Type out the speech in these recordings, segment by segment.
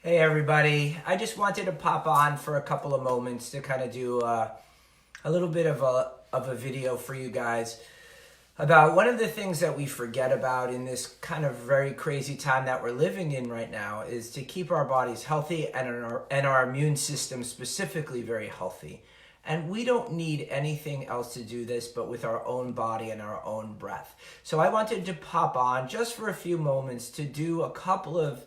Hey everybody, I just wanted to pop on for a couple of moments to kind of do a little bit of a video for you guys about one of the things that we forget about in this kind of very crazy time that we're living in right now is to keep our bodies healthy and our immune system specifically very healthy. And we don't need anything else to do this but with our own body and our own breath. So I wanted to pop on just for a few moments to do a couple of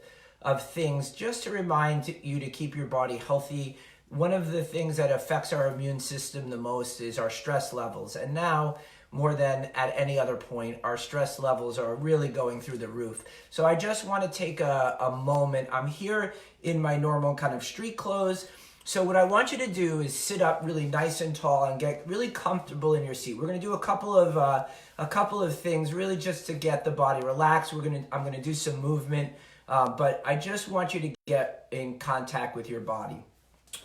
things just to remind you to keep your body healthy. One of the things that affects our immune system the most is our stress levels. And now, more than at any other point, our stress levels are really going through the roof. So I just want to take a moment. I'm here in my normal kind of street clothes. So what I want you to do is sit up really nice and tall and get really comfortable in your seat. We're going to do a couple of things really just to get the body relaxed. I'm going to do some movement. But I just want you to get in contact with your body.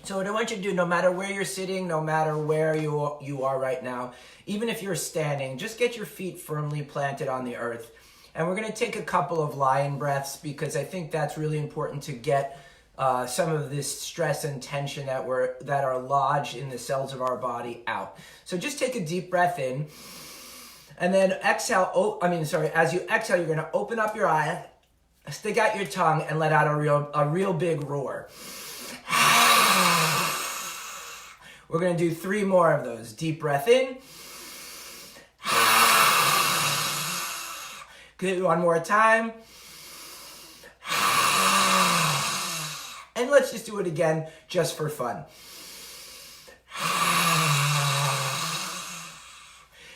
So what I want you to do, no matter where you're sitting, no matter where you are right now, even if you're standing, just get your feet firmly planted on the earth. And we're going to take a couple of lion breaths because I think that's really important to get some of this stress and tension that are lodged in the cells of our body out. So just take a deep breath in and then exhale. As you exhale, you're going to open up your eye. Stick out your tongue and let out a real big roar. We're going to do 3 more of those. Deep breath in. Good. One more time. And let's just do it again just for fun.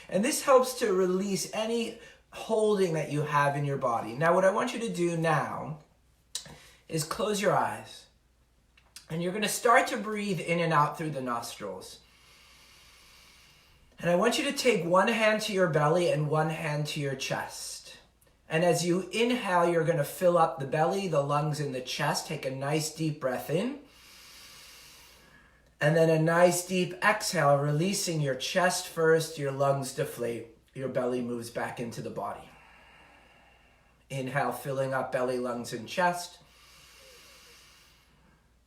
And this helps to release any holding that you have in your body. Now, what I want you to do now is close your eyes. And you're going to start to breathe in and out through the nostrils. And I want you to take one hand to your belly and one hand to your chest. And as you inhale, you're going to fill up the belly, the lungs, and the chest. Take a nice deep breath in. And then a nice deep exhale, releasing your chest first, your lungs deflate. Your belly moves back into the body. Inhale, filling up belly, lungs, and chest.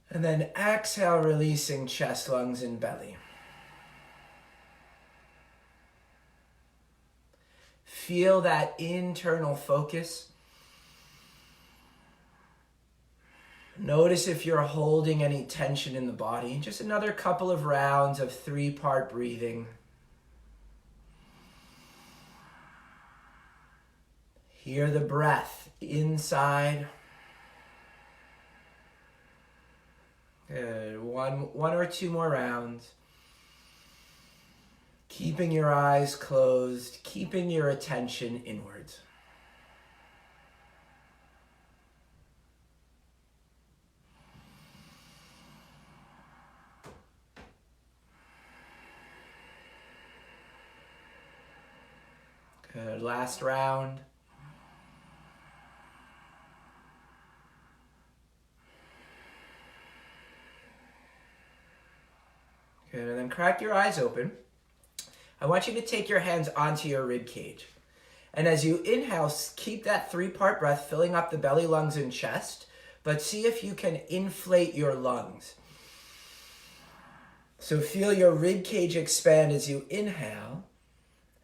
And then exhale, releasing chest, lungs, and belly. Feel that internal focus. Notice if you're holding any tension in the body. Just another couple of rounds of 3-part breathing. Hear the breath inside. Good. One or 2 more rounds. Keeping your eyes closed, keeping your attention inwards. Good. Last round. Good, and then crack your eyes open. I want you to take your hands onto your rib cage. And as you inhale, keep that 3-part breath, filling up the belly, lungs, and chest. But see if you can inflate your lungs. So feel your rib cage expand as you inhale.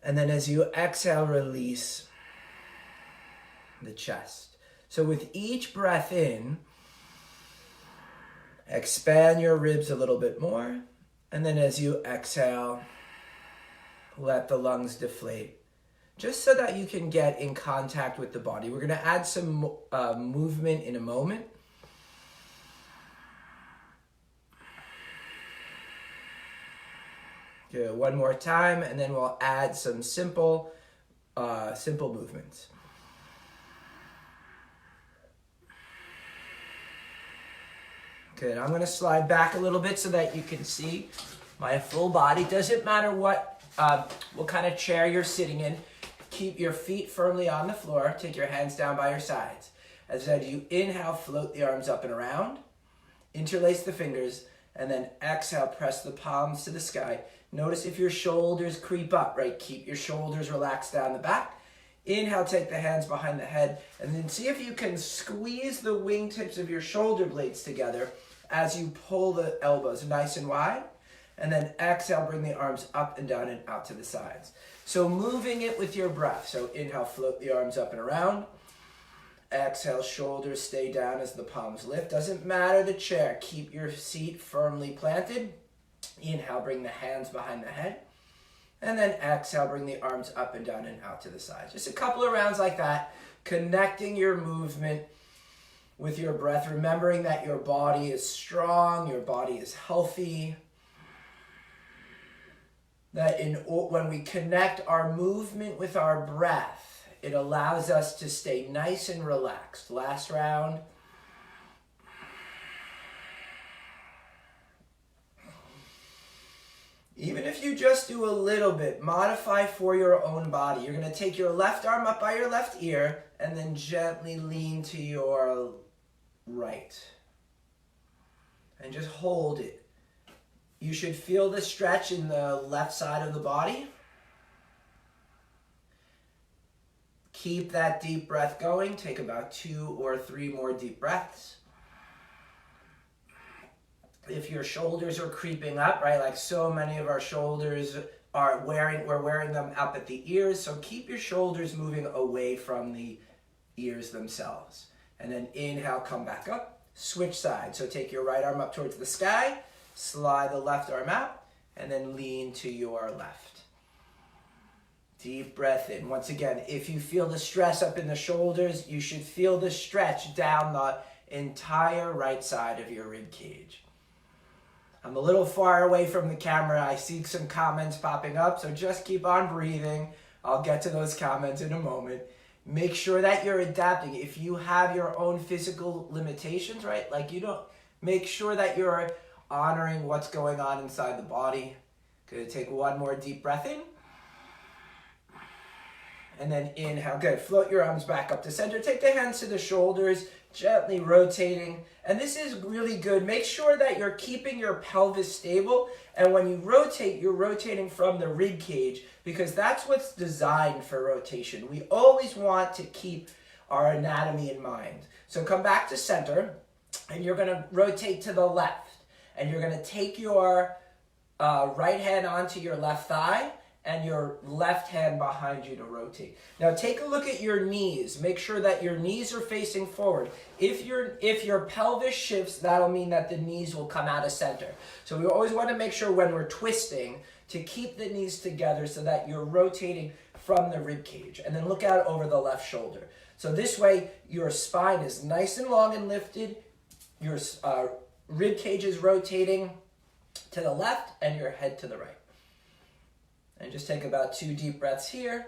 And then as you exhale, release the chest. So with each breath in, expand your ribs a little bit more. And then as you exhale, let the lungs deflate. Just so that you can get in contact with the body. We're going to add some movement in a moment. Good. One more time, and then we'll add some simple movements. Good. I'm going to slide back a little bit so that you can see my full body. Doesn't matter what kind of chair you're sitting in. Keep your feet firmly on the floor. Take your hands down by your sides. As you inhale, float the arms up and around. Interlace the fingers. And then exhale, press the palms to the sky. Notice if your shoulders creep up, right? Keep your shoulders relaxed down the back. Inhale, take the hands behind the head, and then see if you can squeeze the wingtips of your shoulder blades together as you pull the elbows nice and wide. And then exhale, bring the arms up and down and out to the sides. So moving it with your breath. So inhale, float the arms up and around. Exhale, shoulders stay down as the palms lift. Doesn't matter the chair. Keep your seat firmly planted. Inhale, bring the hands behind the head. And then exhale, bring the arms up and down and out to the sides. Just a couple of rounds like that, connecting your movement with your breath, remembering that your body is strong, your body is healthy. That when we connect our movement with our breath, it allows us to stay nice and relaxed. Last round. Even if you just do a little bit, modify for your own body. You're going to take your left arm up by your left ear and then gently lean to your right. And just hold it. You should feel the stretch in the left side of the body. Keep that deep breath going. Take about 2 or 3 more deep breaths. If your shoulders are creeping up, right, like so many of our shoulders we're wearing them up at the ears, so keep your shoulders moving away from the ears themselves. And then inhale, come back up, switch sides. So take your right arm up towards the sky, slide the left arm out, and then lean to your left. Deep breath in. Once again, if you feel the stress up in the shoulders, you should feel the stretch down the entire right side of your rib cage. I'm a little far away from the camera. I see some comments popping up, so just keep on breathing. I'll get to those comments in a moment. Make sure that you're adapting. If you have your own physical limitations, right? Make sure that you're honoring what's going on inside the body. Good. Take 1 more deep breath in. And then inhale. Good. Float your arms back up to center. Take the hands to the shoulders, gently rotating. And this is really good. Make sure that you're keeping your pelvis stable. And when you rotate, you're rotating from the rib cage because that's what's designed for rotation. We always want to keep our anatomy in mind. So come back to center and you're going to rotate to the left. And you're going to take your right hand onto your left thigh and your left hand behind you to rotate. Now take a look at your knees. Make sure that your knees are facing forward. If your pelvis shifts, that'll mean that the knees will come out of center. So we always want to make sure when we're twisting to keep the knees together so that you're rotating from the rib cage. And then look out over the left shoulder. So this way your spine is nice and long and lifted. Your rib cage is rotating to the left and your head to the right. And just take about 2 deep breaths here.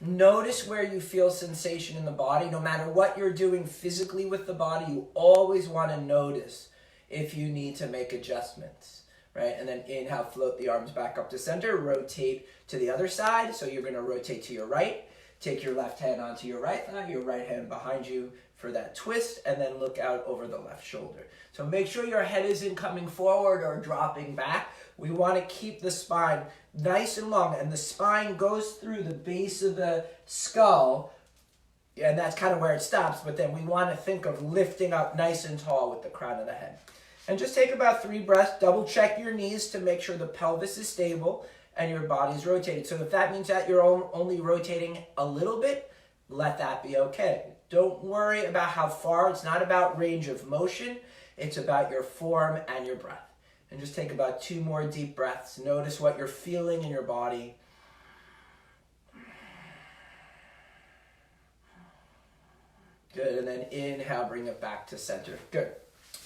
Notice where you feel sensation in the body. No matter what you're doing physically with the body, you always want to notice if you need to make adjustments, right? And then inhale, float the arms back up to center. Rotate to the other side. So you're going to rotate to your right. Take your left hand onto your right thigh, your right hand behind you for that twist, and then look out over the left shoulder. So make sure your head isn't coming forward or dropping back. We want to keep the spine nice and long, and the spine goes through the base of the skull, and that's kind of where it stops, but then we want to think of lifting up nice and tall with the crown of the head. And just take about 3 breaths, double check your knees to make sure the pelvis is stable and your body's rotated. So if that means that you're only rotating a little bit, let that be okay. Don't worry about how far. It's not about range of motion. It's about your form and your breath. And just take about 2 more deep breaths. Notice what you're feeling in your body. Good, and then inhale, bring it back to center. Good.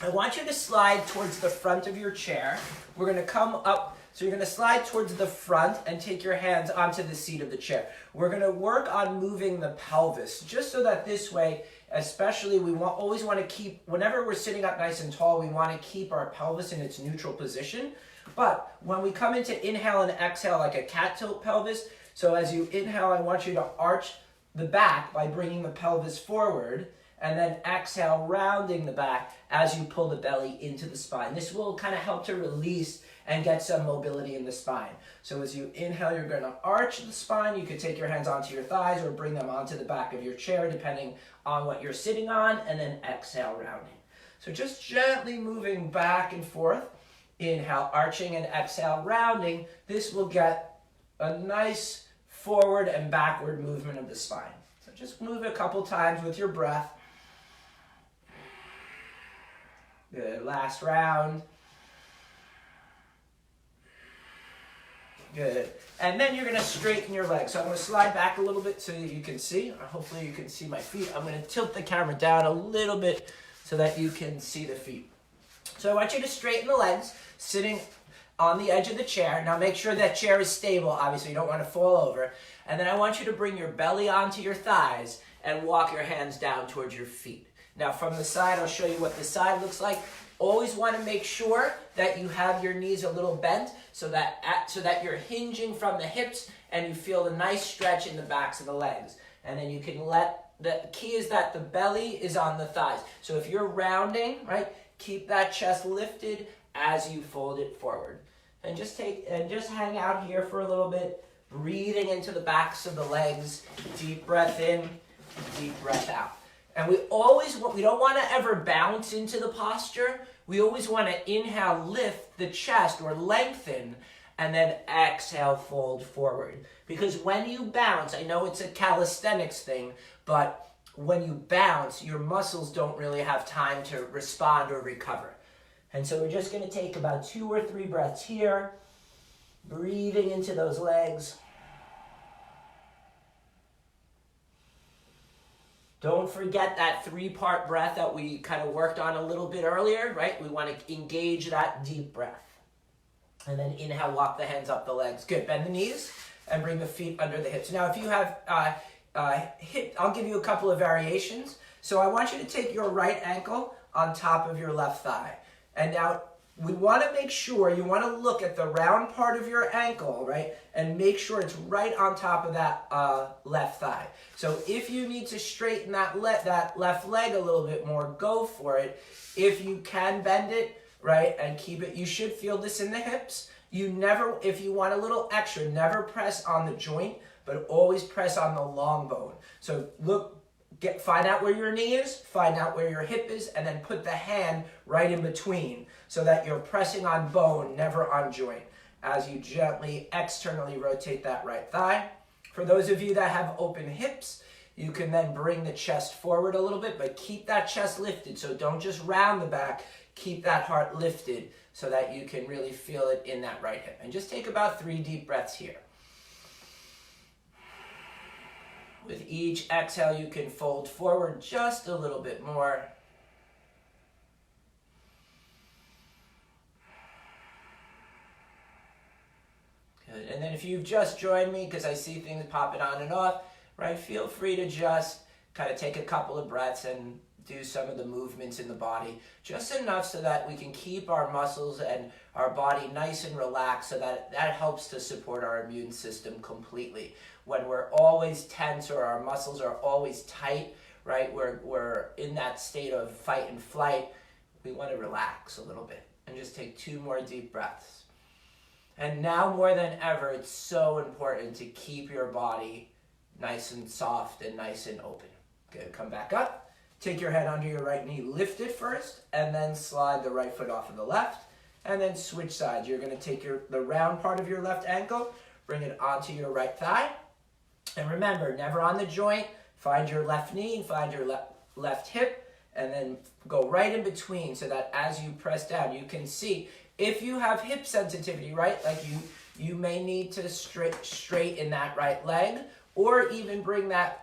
I want you to slide towards the front of your chair. We're going to come up, so you're going to slide towards the front and take your hands onto the seat of the chair. We're going to work on moving the pelvis, just so that this way, especially always want to keep, whenever we're sitting up nice and tall, we want to keep our pelvis in its neutral position. But when we come into inhale and exhale like a cat tilt pelvis, so as you inhale, I want you to arch the back by bringing the pelvis forward. and then exhale, rounding the back as you pull the belly into the spine. This will kind of help to release and get some mobility in the spine. So as you inhale, you're going to arch the spine. You could take your hands onto your thighs or bring them onto the back of your chair, depending on what you're sitting on, and then exhale, rounding. So just gently moving back and forth. Inhale, arching, and exhale, rounding. This will get a nice forward and backward movement of the spine. So just move a couple times with your breath. Good, last round. Good. And then you're going to straighten your legs. So I'm going to slide back a little bit so that you can see. Hopefully you can see my feet. I'm going to tilt the camera down a little bit so that you can see the feet. So I want you to straighten the legs, sitting on the edge of the chair. Now make sure that chair is stable. Obviously you don't want to fall over. And then I want you to bring your belly onto your thighs and walk your hands down towards your feet. Now from the side, I'll show you what the side looks like. Always want to make sure that you have your knees a little bent so that you're hinging from the hips and you feel a nice stretch in the backs of the legs. And then you can the key is that the belly is on the thighs. So if you're rounding, right, keep that chest lifted as you fold it forward. And just hang out here for a little bit, breathing into the backs of the legs. Deep breath in, deep breath out. And we don't want to ever bounce into the posture. We always want to inhale, lift the chest or lengthen, and then exhale, fold forward. Because when you bounce, I know it's a calisthenics thing, but when you bounce, your muscles don't really have time to respond or recover. And so we're just going to take about 2 or 3 breaths here, breathing into those legs. Don't forget that 3-part breath that we kind of worked on a little bit earlier, right? We want to engage that deep breath. And then inhale, walk the hands up the legs. Good, bend the knees and bring the feet under the hips. Now if you have I'll give you a couple of variations. So I want you to take your right ankle on top of your left thigh. And now we want to make sure, you want to look at the round part of your ankle, right? And make sure it's right on top of that left thigh. So if you need to straighten that left leg a little bit more, go for it. If you can bend it, right, and keep it, you should feel this in the hips. If you want a little extra, never press on the joint, but always press on the long bone. So find out where your knee is, find out where your hip is, and then put the hand right in between so that you're pressing on bone, never on joint, as you gently externally rotate that right thigh. For those of you that have open hips, you can then bring the chest forward a little bit, but keep that chest lifted. So don't just round the back, keep that heart lifted so that you can really feel it in that right hip. And just take about 3 deep breaths here. With each exhale, you can fold forward just a little bit more. Good. And then if you've just joined me, because I see things popping on and off, right, feel free to just kind of take a couple of breaths and do some of the movements in the body, just enough so that we can keep our muscles and our body nice and relaxed, so that helps to support our immune system completely. When we're always tense or our muscles are always tight, right, we're in that state of fight and flight, we want to relax a little bit and just take 2 more deep breaths. And now more than ever, it's so important to keep your body nice and soft and nice and open. Good, come back up. Take your head under your right knee, lift it first, and then slide the right foot off of the left, and then switch sides. You're going to take the round part of your left ankle, bring it onto your right thigh, and remember, never on the joint. Find your left knee, find your left hip, and then go right in between so that as you press down, you can see. If you have hip sensitivity, right, like you may need to straighten that right leg, or even bring that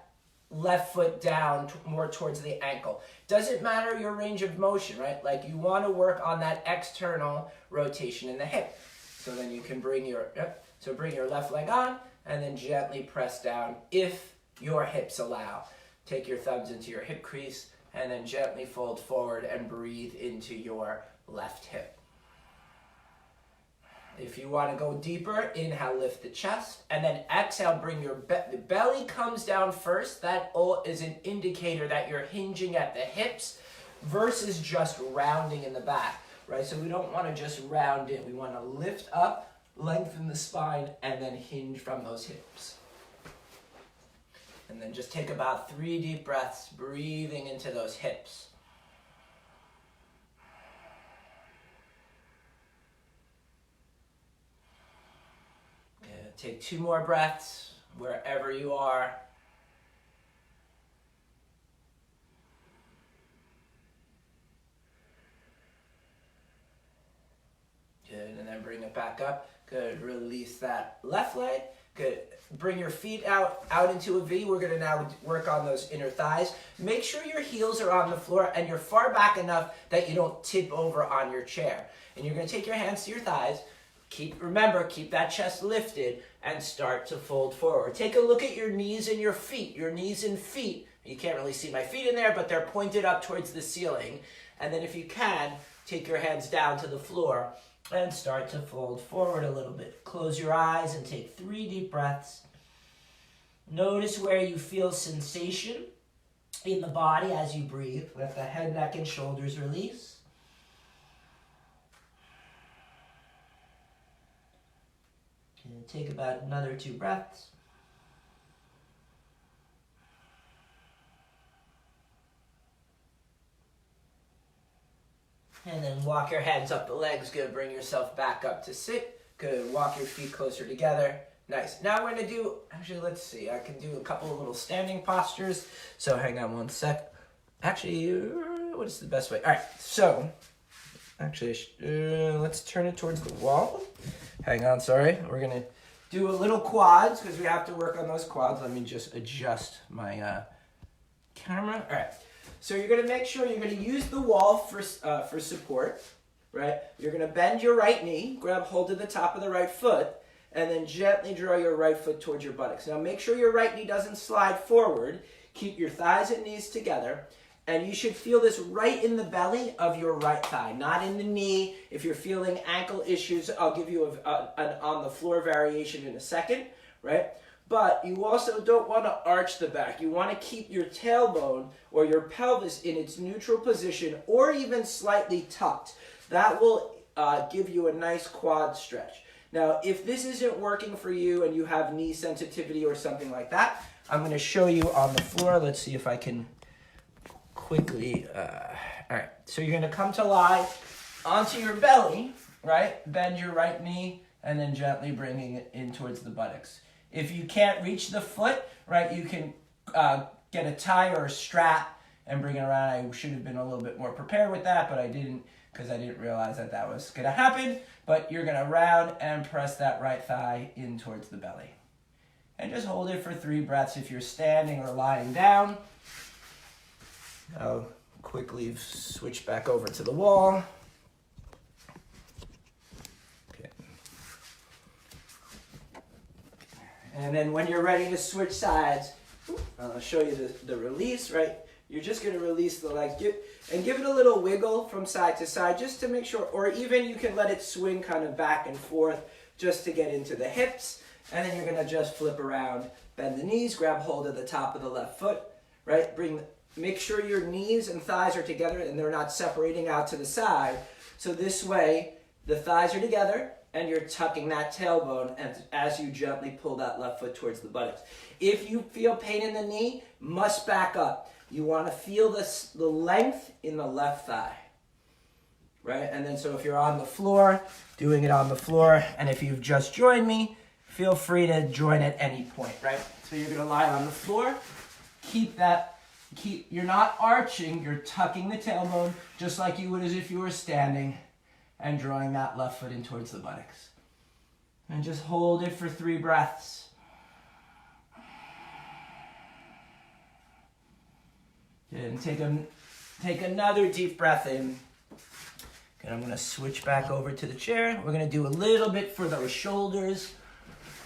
left foot down more towards the ankle. Doesn't matter your range of motion, right? Like you want to work on that external rotation in the hip. So then you can bring your left leg on and then gently press down if your hips allow. Take your thumbs into your hip crease and then gently fold forward and breathe into your left hip. If you want to go deeper, inhale, lift the chest, and then exhale, bring your the belly comes down first. That is an indicator that you're hinging at the hips versus just rounding in the back, right? So we don't want to just round in. We want to lift up, lengthen the spine, and then hinge from those hips. And then just take about 3 deep breaths, breathing into those hips. Take 2 more breaths wherever you are. Good, and then bring it back up. Good, release that left leg. Good, bring your feet out into a V. We're gonna now work on those inner thighs. Make sure your heels are on the floor and you're far back enough that you don't tip over on your chair. And you're gonna take your hands to your thighs. Remember, keep that chest lifted and start to fold forward. Take a look at your knees and your feet. Your knees and feet, you can't really see my feet in there, but they're pointed up towards the ceiling. And then if you can, take your hands down to the floor and start to fold forward a little bit. Close your eyes and take 3 deep breaths. Notice where you feel sensation in the body as you breathe. Let the head, neck, and shoulders release. And take about another 2 breaths. And then walk your hands up the legs. Good. Bring yourself back up to sit. Good. Walk your feet closer together. Nice. Now we're going to do, actually, let's see. I can do a couple of little standing postures. So hang on one sec. Actually, what is the best way? All right. So, actually, let's turn it towards the wall. Hang on, sorry. We're going to do a little quads because we have to work on those quads. Let me just adjust my camera. All right. So you're going to make sure you're going to use the wall for support, right? You're going to bend your right knee, grab hold of the top of the right foot, and then gently draw your right foot towards your buttocks. Now make sure your right knee doesn't slide forward. Keep your thighs and knees together. And you should feel this right in the belly of your right thigh, not in the knee. If you're feeling ankle issues, I'll give you an on the floor variation in a second, right? But you also don't want to arch the back. You want to keep your tailbone or your pelvis in its neutral position or even slightly tucked. That will give you a nice quad stretch. Now, if this isn't working for you and you have knee sensitivity or something like that, I'm going to show you on the floor. Let's see if I can quickly. All right, so you're going to come to lie onto your belly, right? Bend your right knee and then gently bringing it in towards the buttocks. If you can't reach the foot, right, you can get a tie or a strap and bring it around. I should have been a little bit more prepared with that, but I didn't because I didn't realize that that was going to happen. But you're going to round and press that right thigh in towards the belly. And just hold it for 3 breaths if you're standing or lying down. I'll quickly switch back over to the wall. Okay. And then when you're ready to switch sides, I'll show you the release, right? You're just going to release the legs and give it a little wiggle from side to side just to make sure, or even you can let it swing kind of back and forth just to get into the hips. And then you're going to just flip around, bend the knees, grab hold of the top of the left foot, right? Make sure your knees and thighs are together and they're not separating out to the side. So this way, the thighs are together and you're tucking that tailbone as you gently pull that left foot towards the buttocks. If you feel pain in the knee, must back up. You want to feel the length in the left thigh, right? And then so if you're on the floor, doing it on the floor, and if you've just joined me, feel free to join at any point, right? So you're going to lie on the floor, you're not arching, you're tucking the tailbone just like you would as if you were standing and drawing that left foot in towards the buttocks. And just hold it for 3 breaths. And take another deep breath in. And I'm going to switch back over to the chair. We're going to do a little bit for those shoulders.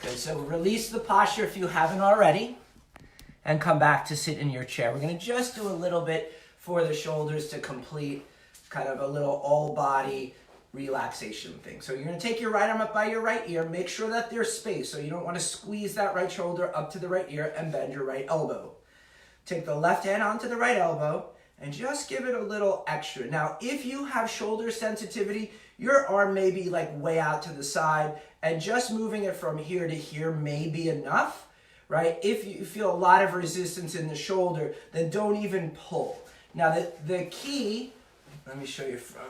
Okay, so release the posture if you haven't already. And come back to sit in your chair. We're going to just do a little bit for the shoulders to complete kind of a little all body relaxation thing. So you're gonna take your right arm up by your right ear, make sure that there's space, so you don't wanna squeeze that right shoulder up to the right ear, and bend your right elbow. Take the left hand onto the right elbow, and just give it a little extra. Now, if you have shoulder sensitivity, your arm may be like way out to the side, and just moving it from here to here may be enough, right? If you feel a lot of resistance in the shoulder, then don't even pull. Now, the key, let me show you from,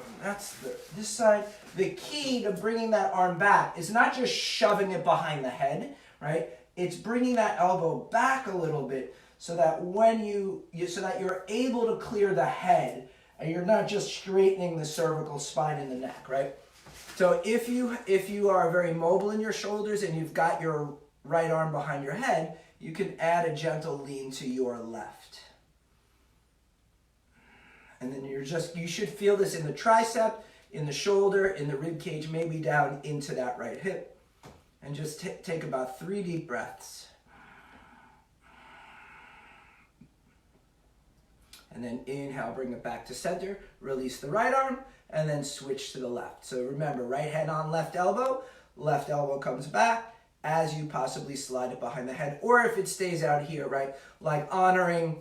this side. The key to bringing that arm back is not just shoving it behind the head, right? It's bringing that elbow back a little bit, so that so that you're able to clear the head and you're not just straightening the cervical spine and the neck, right? So if you are very mobile in your shoulders and you've got your right arm behind your head, you can add a gentle lean to your left. And then you should feel this in the tricep, in the shoulder, in the rib cage, maybe down into that right hip. And just take about 3 deep breaths. And then inhale, bring it back to center, release the right arm, and then switch to the left. So remember, right hand on left elbow comes back as you possibly slide it behind the head, or if it stays out here, right? Like honoring,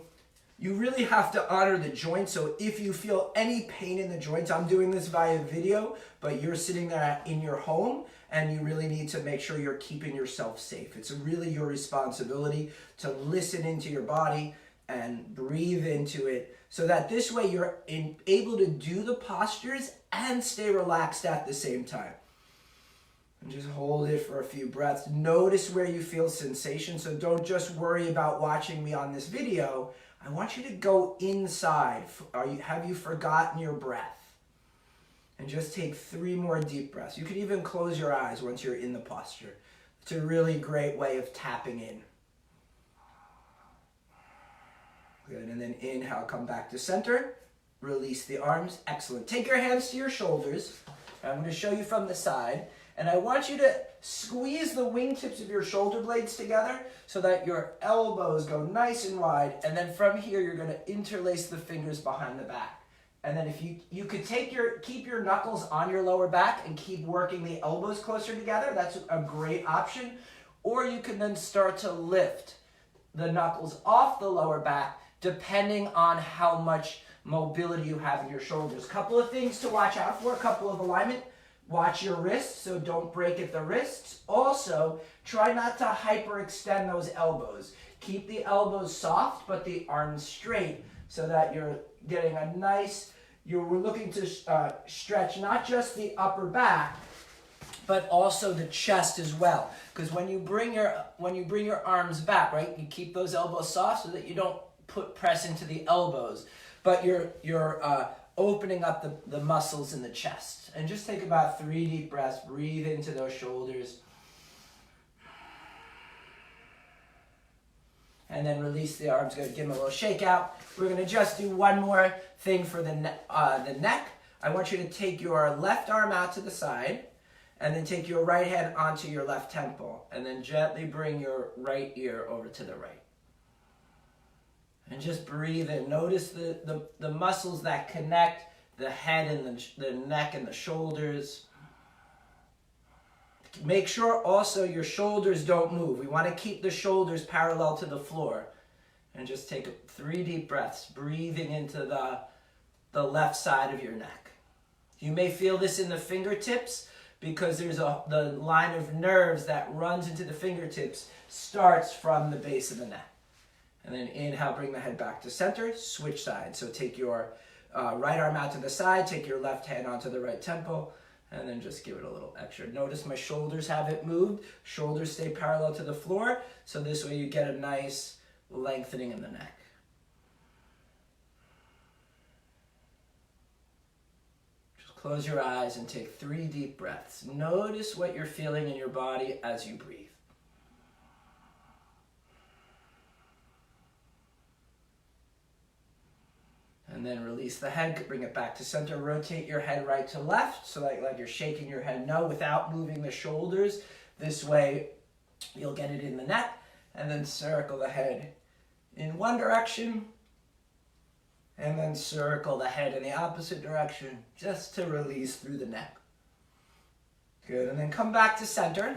you really have to honor the joint. So if you feel any pain in the joints, I'm doing this via video, but you're sitting there in your home, and you really need to make sure you're keeping yourself safe. It's really your responsibility to listen into your body and breathe into it, so that this way you're able to do the postures and stay relaxed at the same time. And just hold it for a few breaths. Notice where you feel sensation, so don't just worry about watching me on this video. I want you to go inside. Have you forgotten your breath? And just take 3 more deep breaths. You can even close your eyes once you're in the posture. It's a really great way of tapping in. Good, and then inhale, come back to center, release the arms, excellent. Take your hands to your shoulders. I'm going to show you from the side, and I want you to squeeze the wingtips of your shoulder blades together so that your elbows go nice and wide, and then from here you're going to interlace the fingers behind the back. And then if you could keep your knuckles on your lower back and keep working the elbows closer together, that's a great option. Or you can then start to lift the knuckles off the lower back, depending on how much mobility you have in your shoulders. Couple of things to watch out for, a couple of alignment. Watch your wrists, so don't break at the wrists. Also, try not to hyperextend those elbows. Keep the elbows soft, but the arms straight, so that you're getting a nice, we're looking to stretch not just the upper back, but also the chest as well. Because when you bring your arms back, right, you keep those elbows soft so that you don't press into the elbows, but you're opening up the muscles in the chest. And just take about 3 deep breaths. Breathe into those shoulders. And then release the arms. Good. Give them a little shake out. We're going to just do one more thing for the neck. I want you to take your left arm out to the side, and then take your right hand onto your left temple, and then gently bring your right ear over to the right. And just breathe in. Notice the muscles that connect the head and the neck and the shoulders. Make sure also your shoulders don't move. We want to keep the shoulders parallel to the floor. And just take 3 deep breaths, breathing into the left side of your neck. You may feel this in the fingertips, because there's the line of nerves that runs into the fingertips starts from the base of the neck. And then inhale, bring the head back to center, switch sides. So take your right arm out to the side, take your left hand onto the right temple, and then just give it a little extra. Notice my shoulders haven't moved. Shoulders stay parallel to the floor, so this way you get a nice lengthening in the neck. Just close your eyes and take 3 deep breaths. Notice what you're feeling in your body as you breathe. And then release the head, bring it back to center, rotate your head right to left, so like you're shaking your head no without moving the shoulders. This way you'll get it in the neck, and then circle the head in one direction, and then circle the head in the opposite direction, just to release through the neck. Good, and then come back to center.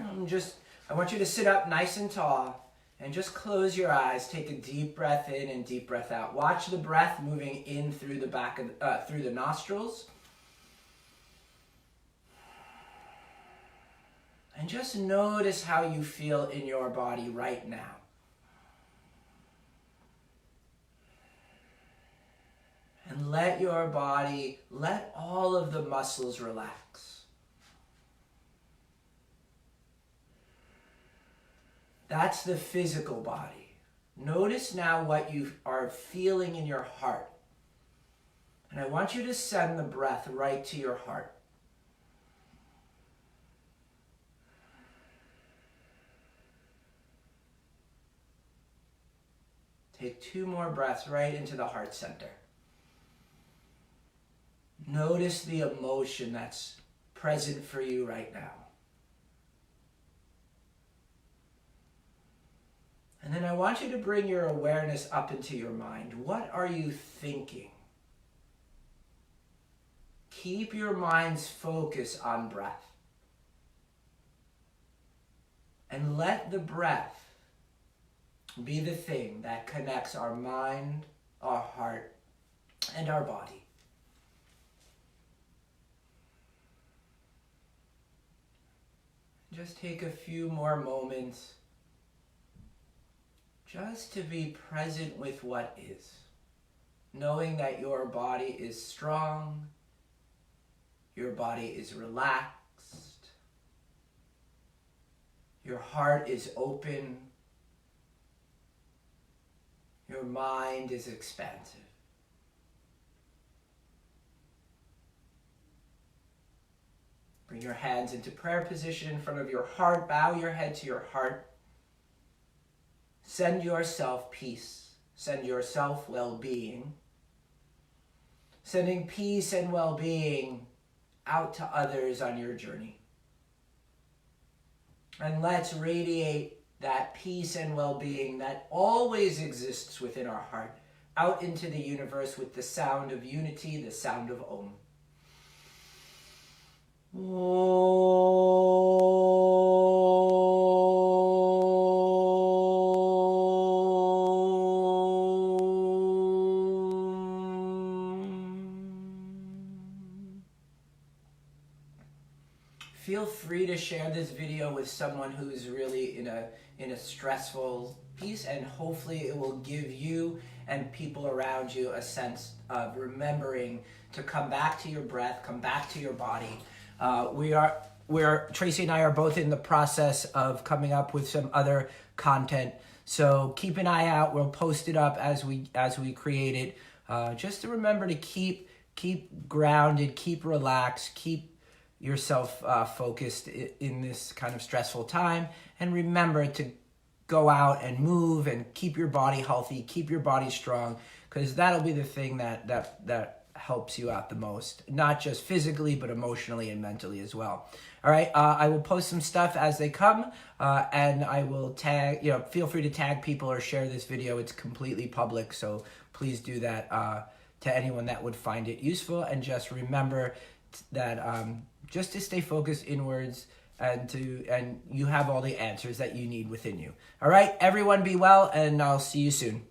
I want you to sit up nice and tall and just close your eyes. Take a deep breath in and deep breath out. Watch the breath moving in through the back of through the nostrils. And just notice how you feel in your body right now. And let your body, let all of the muscles relax. That's the physical body. Notice now what you are feeling in your heart. And I want you to send the breath right to your heart. Take 2 more breaths right into the heart center. Notice the emotion that's present for you right now. And then I want you to bring your awareness up into your mind. What are you thinking? Keep your mind's focus on breath. And let the breath be the thing that connects our mind, our heart, and our body. Just take a few more moments just to be present with what is, knowing that your body is strong, your body is relaxed, your heart is open, your mind is expansive. Bring your hands into prayer position in front of your heart. Bow your head to your heart. Send yourself peace. Send yourself well-being. Sending peace and well-being out to others on your journey. And let's radiate that peace and well-being that always exists within our heart out into the universe with the sound of unity, the sound of Om. Feel free to share this video with someone who's really in a stressful piece, and hopefully it will give you and people around you a sense of remembering to come back to your breath, come back to your body. Tracy and I are both in the process of coming up with some other content, so keep an eye out. We'll post it up as we create it. Just to remember to keep grounded, keep relaxed, keep yourself focused in this kind of stressful time, and remember to go out and move and keep your body healthy, keep your body strong, because that'll be the thing that helps you out the most, not just physically, but emotionally and mentally as well. All right, I will post some stuff as they come, and I will tag, feel free to tag people or share this video. It's completely public, so please do that to anyone that would find it useful. And just remember that just to stay focused inwards, and you have all the answers that you need within you. All right, everyone be well, and I'll see you soon.